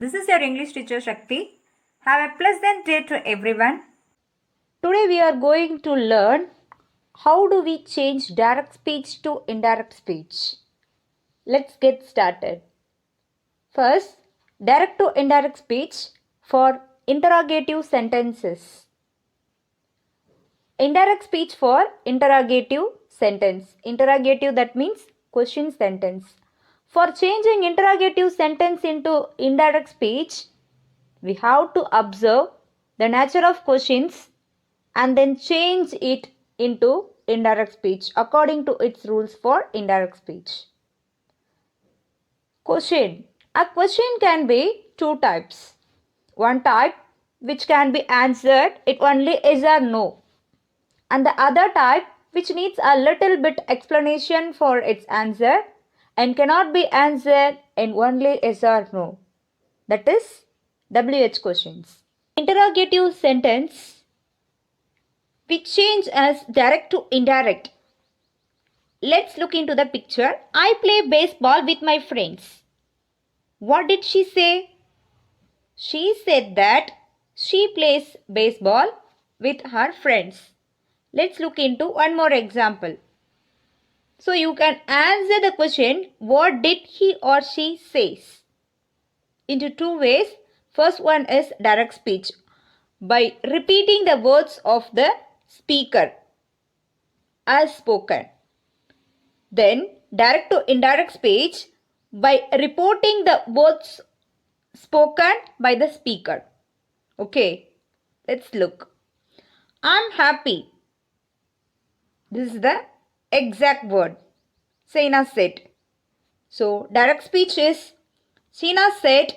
This is your English teacher Shakti. Have a pleasant day to everyone. Today we are going to learn how do we change direct speech to indirect speech. Let's get started. First, direct to indirect speech for interrogative sentences. Indirect speech for interrogative sentence. Interrogative, that means question sentence. For changing interrogative sentence into indirect speech, we have to observe the nature of questions and then change it into indirect speech according to its rules for indirect speech. Question. A question can be two types. One type which can be answered it only is or no, and the other type which needs a little bit explanation for its answer and cannot be answered in only yes or no. That is WH questions. Interrogative sentence we change as direct to indirect. Let's look into the picture. I play baseball with my friends. What did she say? She said that she plays baseball with her friends. Let's look into one more example. So you can answer the question, what did he or she says? Into two ways. First one is direct speech by repeating the words of the speaker as spoken. Then direct to indirect speech by reporting the words spoken by the speaker. Okay, let's look. I'm happy. This is the exact word. Saina said. So direct speech is Sina said,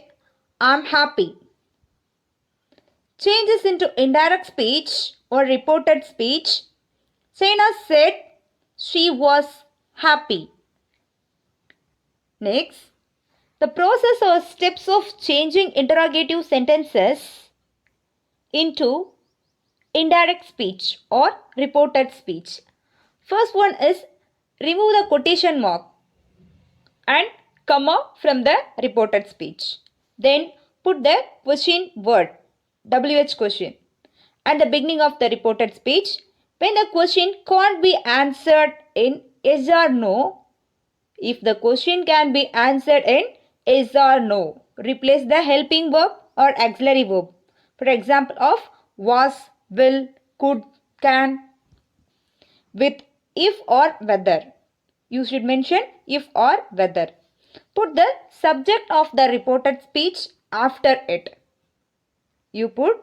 I'm happy. Changes into indirect speech or reported speech. Saina said she was happy. Next, the process or steps of changing interrogative sentences into indirect speech or reported speech. First one is remove the quotation mark and comma from the reported speech. Then put the question word, WH question, at the beginning of the reported speech. When the question can't be answered in yes or no, if the question can be answered in yes or no, replace the helping verb or auxiliary verb. For example of was, will, could, can with if or whether. You should mention if or whether. Put the subject of the reported speech after it. You put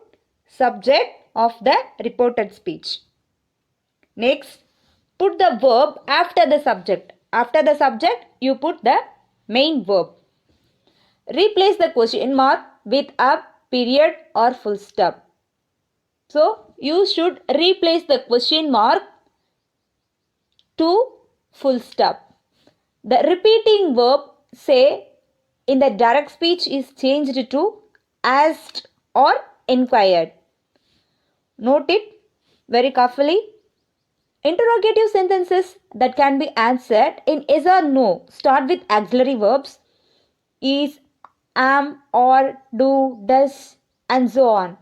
subject of the reported speech. Next, put the verb after the subject. After the subject, you put the main verb. Replace the question mark with a period or full stop. So, you should replace the question mark to full stop. The repeating verb say in the direct speech is changed to asked or inquired. Note it very carefully. Interrogative sentences that can be answered in yes or no start with auxiliary verbs is, am, or, do, does, and so on.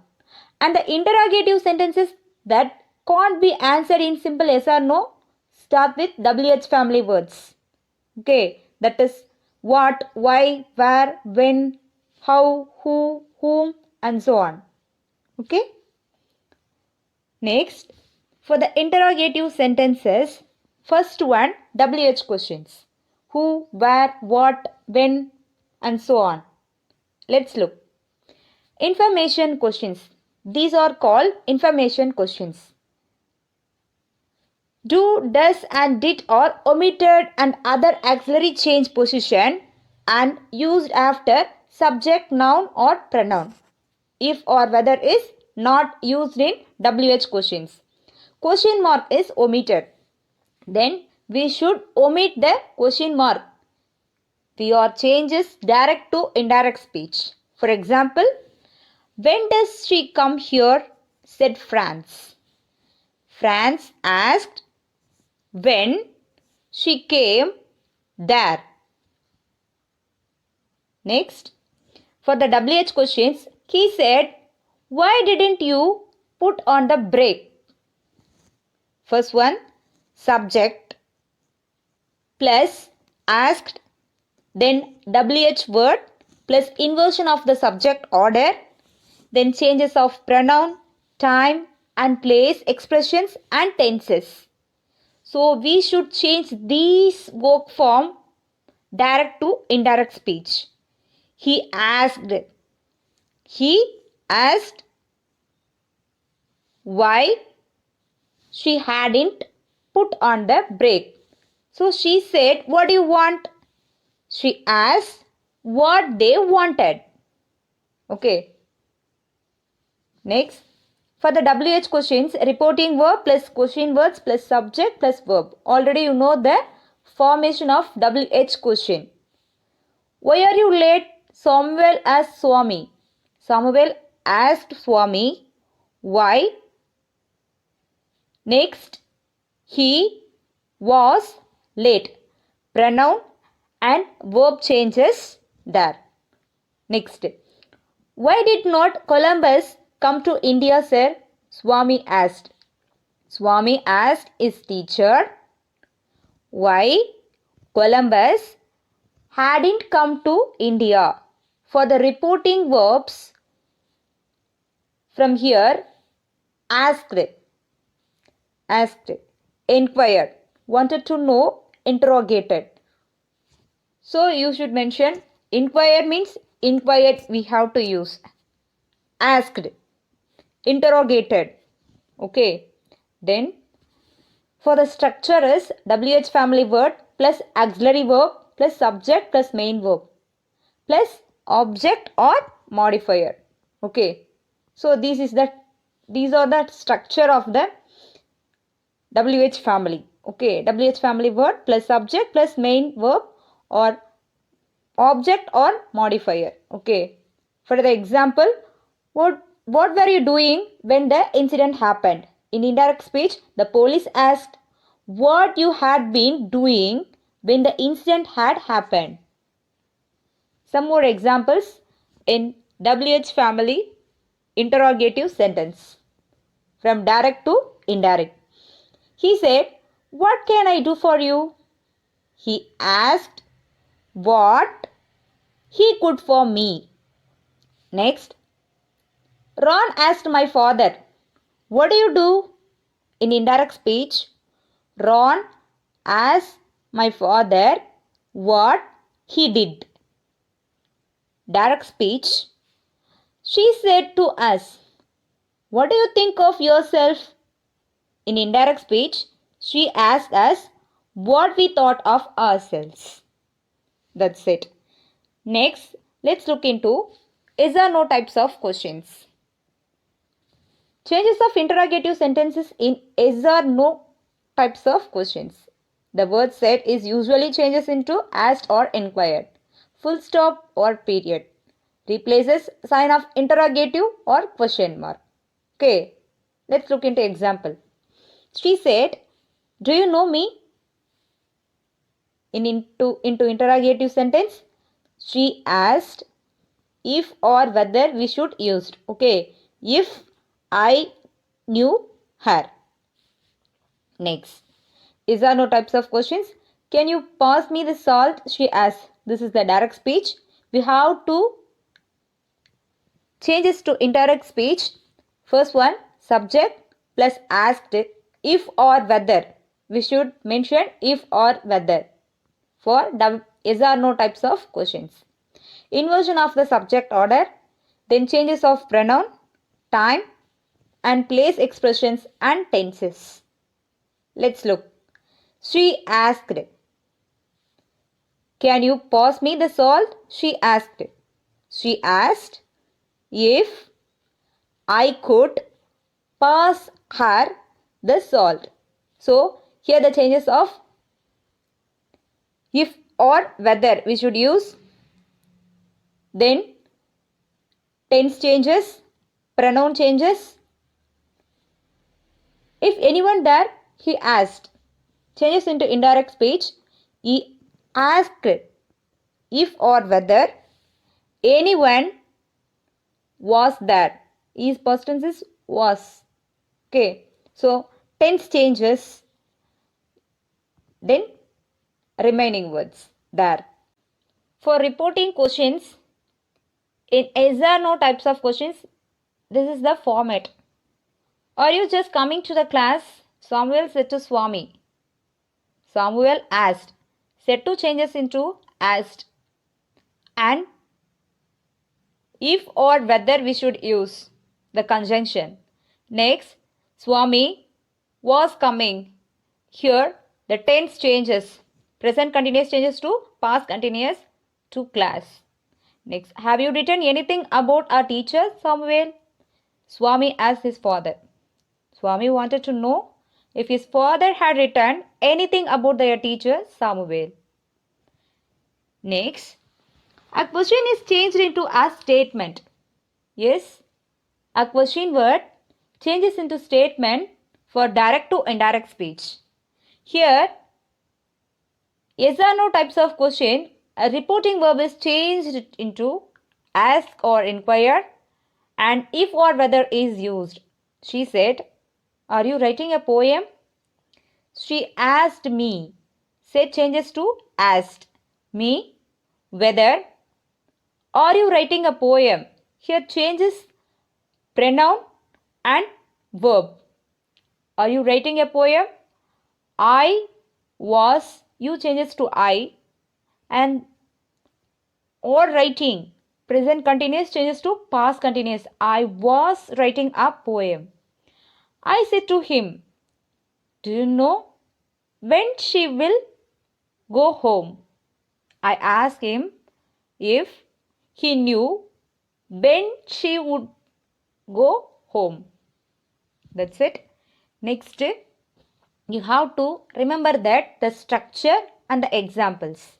And the interrogative sentences that can't be answered in simple yes or no start with WH family words. Okay, that is what, why, where, when, how, who, whom, and so on. Okay. Next, for the interrogative sentences, first one WH questions. Who, where, what, when, and so on. Let's look. Information questions. These are called information questions. Do, does, and did are omitted and other auxiliary change position and used after subject, noun, or pronoun. If or whether is not used in WH questions. Question mark is omitted. Then we should omit the question mark. Your changes direct to indirect speech. For example, when does she come here? Said Franz. Franz asked when she came there. Next, For the WH questions, he said, why didn't you put on the brake? First one, subject plus asked, then WH word plus inversion of the subject order, then changes of pronoun, time and place, expressions and tenses. So we should change these work form direct to indirect speech. He asked why she hadn't put on the brake. So she said, what do you want? She asked what they wanted. Okay. Next, for the WH questions, reporting verb plus question words plus subject plus verb. Already you know the formation of WH question. Why are you late? Samuel asked Swami. Samuel asked Swami why. Next, he was late. Pronoun and verb changes there. Next, why did not Columbus come to India, sir? Swami asked. Swami asked his teacher why Columbus hadn't come to India. For the reporting verbs, from here, asked, inquired, wanted to know, interrogated. So you should mention inquire means inquired we have to use. Asked, interrogated. Okay. Then for the structure is WH family word plus auxiliary verb plus subject plus main verb plus object or modifier. Okay. So these are the structure of the WH family. Okay. WH family word plus subject plus main verb or object or modifier. Okay. For the example, what were you doing when the incident happened? In indirect speech, the police asked what you had been doing when the incident had happened. Some more examples in WH family interrogative sentence. From direct to indirect. He said, what can I do for you? He asked what he could for me. Next, Ron asked my father, what do you do? In indirect speech, Ron asked my father what he did. Direct speech, she said to us, what do you think of yourself? In indirect speech, she asked us what we thought of ourselves. That's it. Next, let's look into is or no types of questions. Changes of interrogative sentences in is or no types of questions. The word said is usually changes into asked or inquired. Full stop or period. Replaces sign of interrogative or question mark. Okay, let's look into example. She said, do you know me? Into interrogative sentence, she asked if or whether we should use. Okay, if I knew her. Next, is there no types of questions? Can you pass me the salt? She asked. This is the direct speech. We have to change this to indirect speech. First one, subject plus asked if or whether. We should mention if or whether for is or no types of questions. Inversion of the subject order, then changes of pronoun, time and place expressions and tenses. Let's look. She asked. Can you pass me the salt? She asked. She asked if I could pass her the salt. So here the changes of if or whether we should use. Then tense changes, pronoun changes. If anyone there, he asked. Changes into indirect speech. He asked if or whether anyone was there. Is past tense is was. Okay. So tense changes. Then remaining words there. For reporting questions, in yes or no types of questions, this is the format. Are you just coming to the class? Samuel said to Swami. Samuel asked. Said to changes into asked. And if or whether we should use the conjunction. Next, Swami was coming. Here, the tense changes. Present continuous changes to past continuous to class. Next, have you written anything about our teacher, Samuel? Swami asked his father. Swami wanted to know if his father had written anything about their teacher, Samuel. Next, a question is changed into a statement. Yes, a question word changes into statement for direct to indirect speech. Here, yes or no types of question, a reporting verb is changed into ask or inquire, and if or whether is used. She said, are you writing a poem? She asked me. Said changes to asked. Me, whether. Are you writing a poem? Here changes pronoun and verb. Are you writing a poem? I was, you changes to I, and or writing, present continuous changes to past continuous. I was writing a poem. I said to him, do you know when she will go home? I asked him if he knew when she would go home. That's it. Next, you have to remember that the structure and the examples.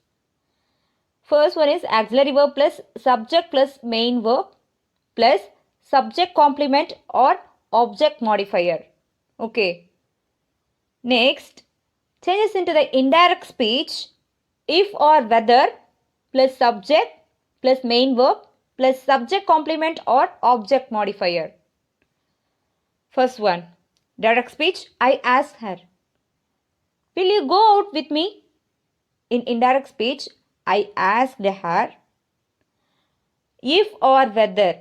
First one is auxiliary verb plus subject plus main verb plus subject complement or object modifier. Okay. Next, changes into the indirect speech if or whether plus subject plus main verb plus subject complement or object modifier. First one, direct speech, I asked her, will you go out with me? In indirect speech, I asked her. If or whether,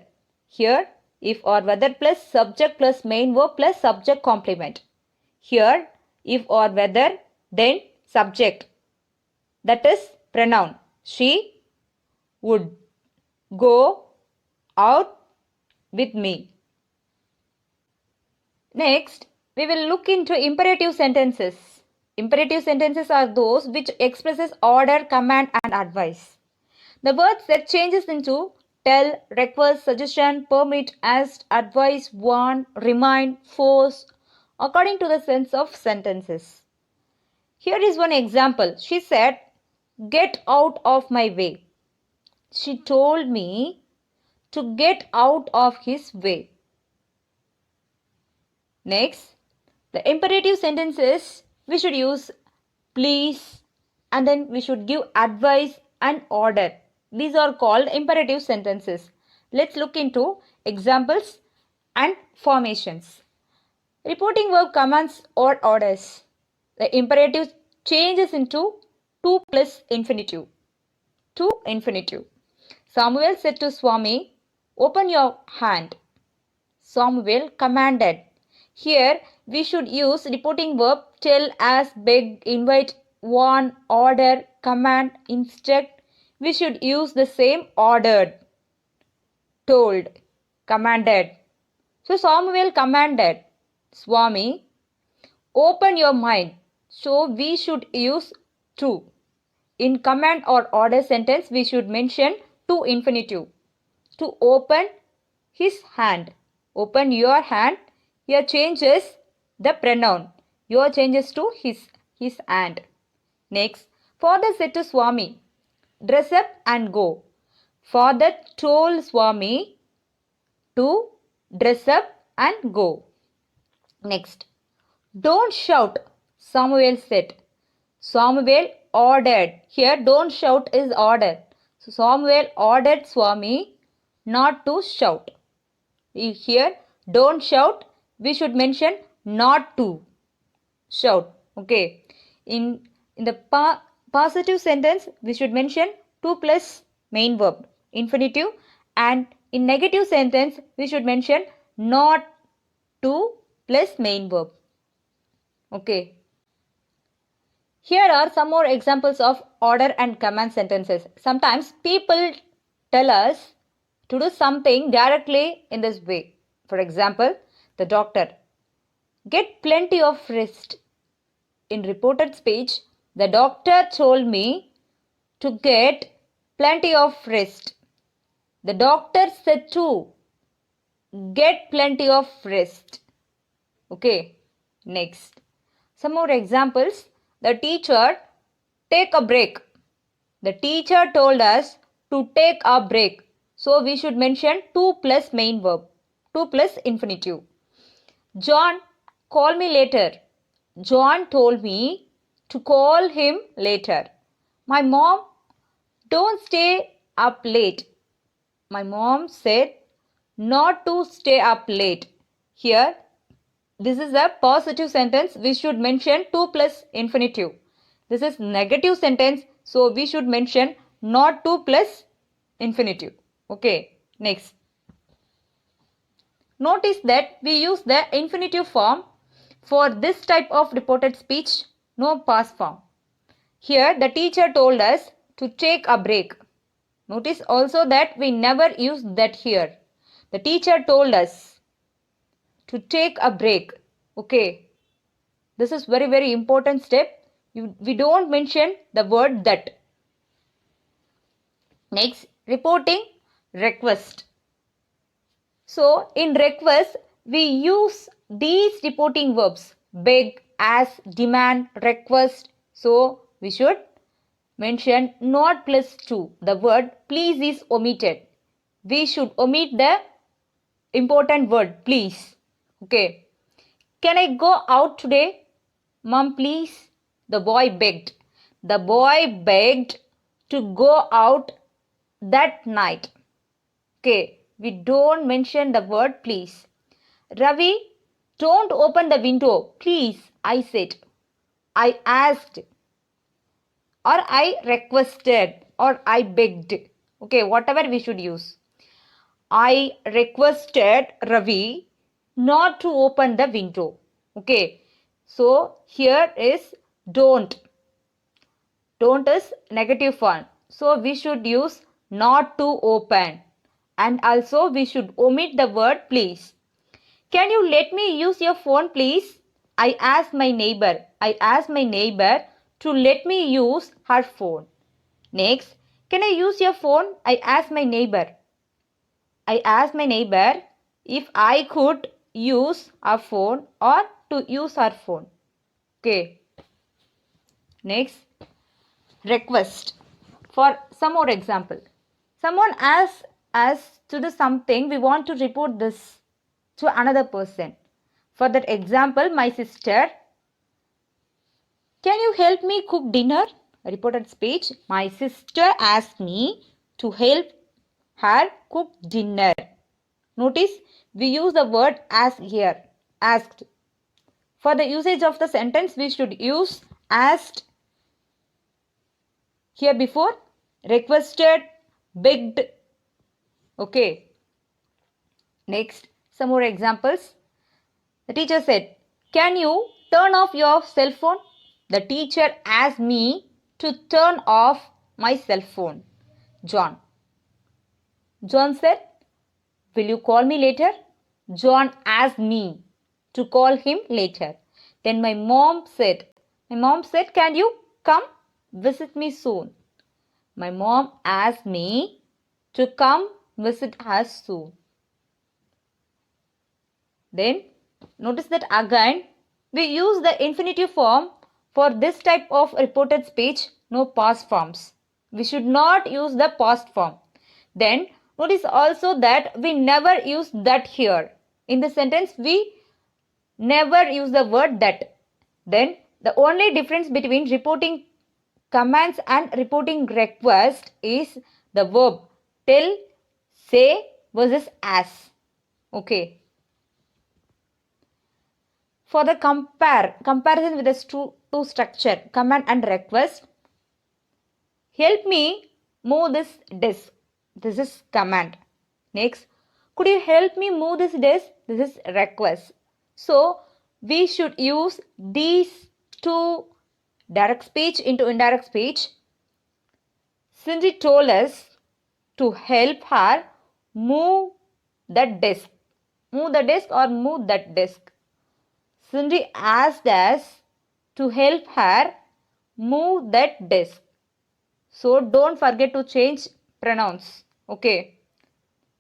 here if or whether plus subject plus main verb plus subject complement. Here if or whether, then subject, that is pronoun. She would go out with me. Next, we will look into imperative sentences. Imperative sentences are those which expresses order, command and advice. The word set changes into tell, request, suggestion, permit, ask, advise, warn, remind, force, according to the sense of sentences. Here is one example. She said, get out of my way. She told me to get out of his way. Next, the imperative sentences, we should use please and then we should give advice and order. These are called imperative sentences. Let's look into examples and formations. Reporting verb commands or orders. The imperative changes into to plus infinitive. To infinitive. Samuel said to Swami, open your hand. Samuel commanded. Here we should use reporting verb tell, ask, beg, invite, warn, order, command, instruct. We should use the same ordered, told, commanded. So Samuel commanded Swami, open your mind. So we should use to. In command or order sentence we should mention to infinitive. To open his hand. Open your hand. Here changes the pronoun. Your changes to his hand. Next, father said to Swami, dress up and go. Father told Swami to dress up and go. Next, don't shout, Samuel said. Samuel ordered. Here don't shout is order. So Samuel ordered Swami not to shout. Here, don't shout. We should mention not to shout. Okay. In the positive sentence, we should mention to plus main verb, infinitive. And in negative sentence, we should mention not to plus main verb. Okay. Here are some more examples of order and command sentences. Sometimes people tell us to do something directly in this way. For example, the doctor, get plenty of rest. In reported speech, the doctor told me to get plenty of rest. The doctor said to get plenty of rest. Okay, next. Some more examples. The teacher, take a break. The teacher told us to take a break. So we should mention to plus main verb, to plus infinitive. John, call me later. John told me to call him later. My mom, don't stay up late. My mom said not to stay up late. Here, this is a positive sentence. We should mention to plus infinitive. This is negative sentence. So we should mention not to plus infinitive. Okay, next. Notice that we use the infinitive form for this type of reported speech, no past form. Here the teacher told us to take a break. Notice also that we never use that here. The teacher told us to take a break. Okay. This is very important step. We don't mention the word that. Next, reporting request. So, in request, we use these reporting verbs. Beg, ask, demand, request. So, we should mention not plus to. The word please is omitted. We should omit the important word please. Okay. Can I go out today? Mom, please. The boy begged. The boy begged to go out that night. Okay. We don't mention the word please. Ravi, don't open the window. Please, I said. I asked. Or I requested. Or I begged. Okay, whatever we should use. I requested Ravi not to open the window. Okay. So, here is don't. Don't is negative form. So, we should use not to open. And also, we should omit the word please. Can you let me use your phone, please? I asked my neighbor. I asked my neighbor to let me use her phone. Next, can I use your phone? I asked my neighbor. I asked my neighbor if I could use her phone or to use her phone. Okay. Next, request. For some more example. Someone asks us to do something, we want to report this to another person. For that example, my sister, can you help me cook dinner? Reported speech. My sister asked me to help her cook dinner. Notice we use the word ask here. Asked. For the usage of the sentence, we should use asked here before, requested, begged. Okay. Next, some more examples. The teacher said, can you turn off your cell phone? The teacher asked me to turn off my cell phone. John. John said, will you call me later? John asked me to call him later. Then my mom said, can you come visit me soon? My mom asked me to come visit her soon. Then notice that again we use the infinitive form for this type of reported speech, no past forms. We should not use the past form. Then notice also that we never use that here. In the sentence we never use the word that. Then the only difference between reporting commands and reporting request is the verb tell, say versus ask. Okay. For the comparison with the two structure, command and request, help me move this disk. This is command. Next, could you help me move this disk? This is request. So, we should use these two direct speech into indirect speech. Cindy told us to help her move that disk. Move the disk or move that disk. Cindy asked us to help her move that disk. So don't forget to change pronouns. Okay.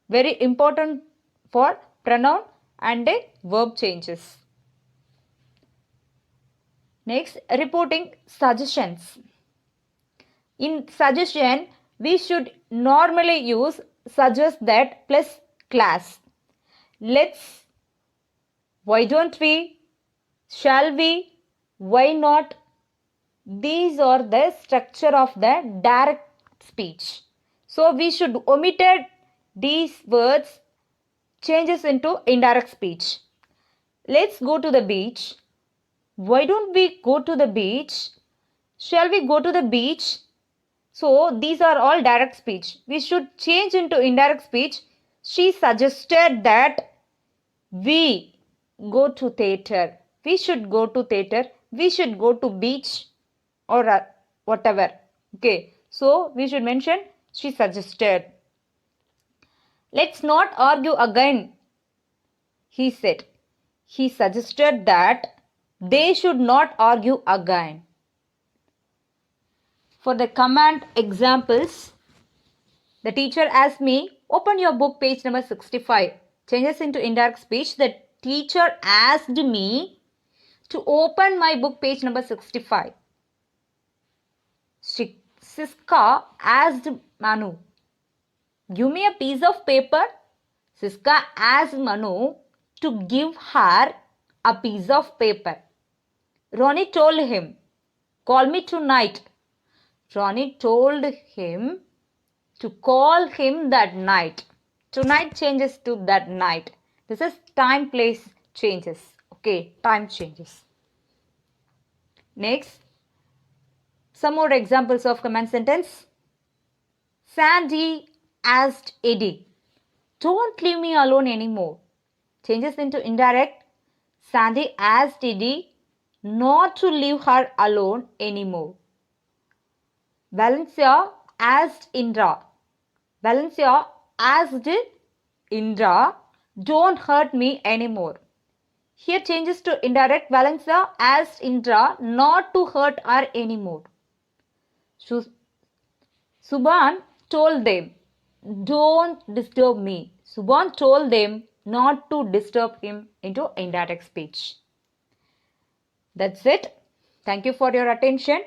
Very important for pronoun and verb changes. Next, reporting suggestions. In suggestion, we should normally use suggest that plus class. Let's, why don't we, shall we, why not? These are the structure of the direct speech. So we should omit these words, changes into indirect speech. Let's go to the beach. Why don't we go to the beach? Shall we go to the beach? So these are all direct speech. We should change into indirect speech. She suggested that we go to theatre. We should go to theatre. We should go to beach or whatever. Okay. So we should mention she suggested. Let's not argue again, he said. He suggested that they should not argue again. For the command examples, the teacher asked me, open your book page number 65. Changes into indirect speech. The teacher asked me to open my book page number 65. Siska asked Manu, give me a piece of paper. Siska asked Manu to give her a piece of paper. Ronnie told him, call me tonight. Ronnie told him to call him that night. Tonight changes to that night. This is time, place changes. Okay, time changes. Next, some more examples of command sentence. Sandy asked Eddie, don't leave me alone anymore. Changes into indirect. Sandy asked Eddie not to leave her alone anymore. Valencia asked Indra. Valencia asked Indra, don't hurt me anymore. Here changes to indirect. Valencia asked Indra not to hurt her anymore. Subhan told them, don't disturb me. Subhan told them not to disturb him into indirect speech. That's it. Thank you for your attention.